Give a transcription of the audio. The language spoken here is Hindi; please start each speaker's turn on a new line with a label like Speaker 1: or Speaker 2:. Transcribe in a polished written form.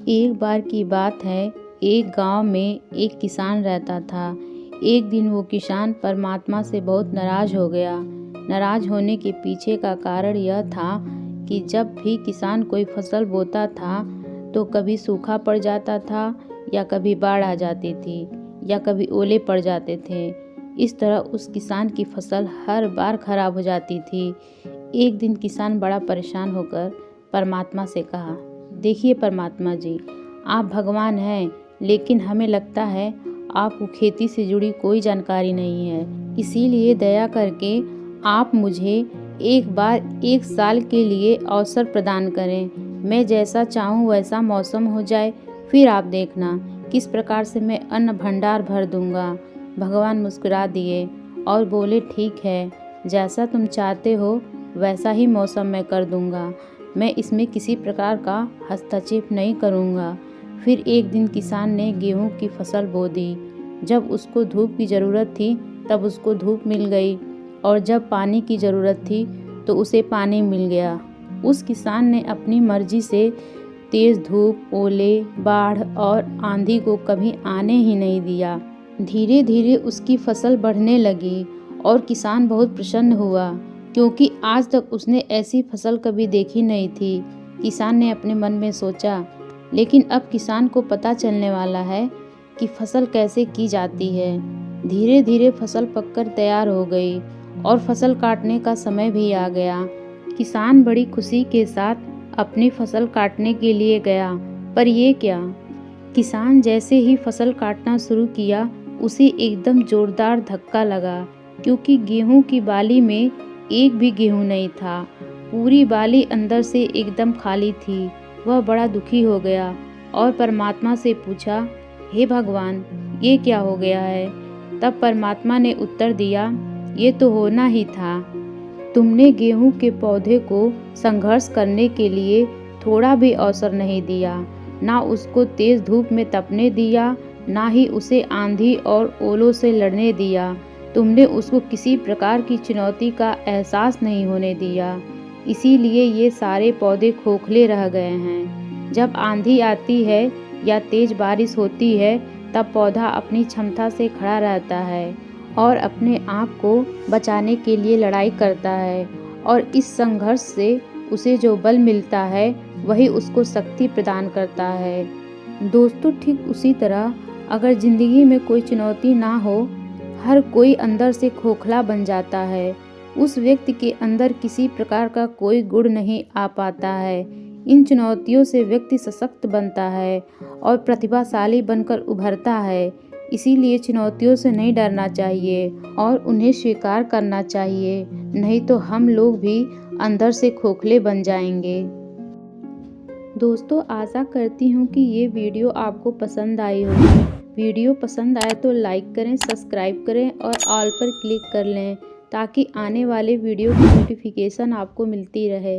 Speaker 1: एक बार की बात है, एक गांव में एक किसान रहता था। एक दिन वो किसान परमात्मा से बहुत नाराज़ हो गया। नाराज़ होने के पीछे का कारण यह था कि जब भी किसान कोई फसल बोता था तो कभी सूखा पड़ जाता था, या कभी बाढ़ आ जाती थी, या कभी ओले पड़ जाते थे। इस तरह उस किसान की फसल हर बार खराब हो जाती थी। एक दिन किसान बड़ा परेशान होकर परमात्मा से कहा, देखिए परमात्मा जी, आप भगवान हैं, लेकिन हमें लगता है आपको खेती से जुड़ी कोई जानकारी नहीं है। इसीलिए दया करके आप मुझे एक बार 1 साल के लिए अवसर प्रदान करें। मैं जैसा चाहूँ वैसा मौसम हो जाए, फिर आप देखना किस प्रकार से मैं अन्न भंडार भर दूंगा। भगवान मुस्कुरा दिए और बोले, ठीक है, जैसा तुम चाहते हो वैसा ही मौसम मैं कर दूंगा। मैं इसमें किसी प्रकार का हस्तक्षेप नहीं करूंगा। फिर एक दिन किसान ने गेहूं की फसल बो दी। जब उसको धूप की ज़रूरत थी तब उसको धूप मिल गई, और जब पानी की ज़रूरत थी तो उसे पानी मिल गया। उस किसान ने अपनी मर्जी से तेज़ धूप, ओले, बाढ़ और आंधी को कभी आने ही नहीं दिया। धीरे धीरे उसकी फसल बढ़ने लगी और किसान बहुत प्रसन्न हुआ, क्योंकि आज तक उसने ऐसी फसल कभी देखी नहीं थी। किसान ने अपने मन में सोचा, लेकिन अब किसान को पता चलने वाला है कि फसल कैसे की जाती है। धीरे धीरे फसल पककर तैयार हो गई और फसल काटने का समय भी आ गया। किसान बड़ी खुशी के साथ अपनी फसल काटने के लिए गया, पर ये क्या, किसान जैसे ही फसल काटना शुरू किया उसे एकदम जोरदार धक्का लगा, क्योंकि गेहूं की बाली में एक भी गेहूं नहीं था। पूरी बाली अंदर से एकदम खाली थी। वह बड़ा दुखी हो गया और परमात्मा से पूछा, हे भगवान, ये क्या हो गया है? तब परमात्मा ने उत्तर दिया, ये तो होना ही था। तुमने गेहूं के पौधे को संघर्ष करने के लिए थोड़ा भी अवसर नहीं दिया, ना उसको तेज धूप में तपने दिया, ना ही उसे आंधी और ओलों से लड़ने दिया। तुमने उसको किसी प्रकार की चुनौती का एहसास नहीं होने दिया। इसीलिए ये सारे पौधे खोखले रह गए हैं। जब आंधी आती है या तेज बारिश होती है तब पौधा अपनी क्षमता से खड़ा रहता है और अपने आप को बचाने के लिए लड़ाई करता है, और इस संघर्ष से उसे जो बल मिलता है वही उसको शक्ति प्रदान करता है। दोस्तों, ठीक उसी तरह अगर ज़िंदगी में कोई चुनौती ना हो, हर कोई अंदर से खोखला बन जाता है। उस व्यक्ति के अंदर किसी प्रकार का कोई गुण नहीं आ पाता है। इन चुनौतियों से व्यक्ति सशक्त बनता है और प्रतिभाशाली बनकर उभरता है। इसीलिए चुनौतियों से नहीं डरना चाहिए और उन्हें स्वीकार करना चाहिए, नहीं तो हम लोग भी अंदर से खोखले बन जाएंगे। दोस्तों, आशा करती हूँ कि ये वीडियो आपको पसंद आई होगी। वीडियो पसंद आए तो लाइक करें, सब्सक्राइब करें और ऑल पर क्लिक कर लें, ताकि आने वाले वीडियो की नोटिफिकेशन आपको मिलती रहे।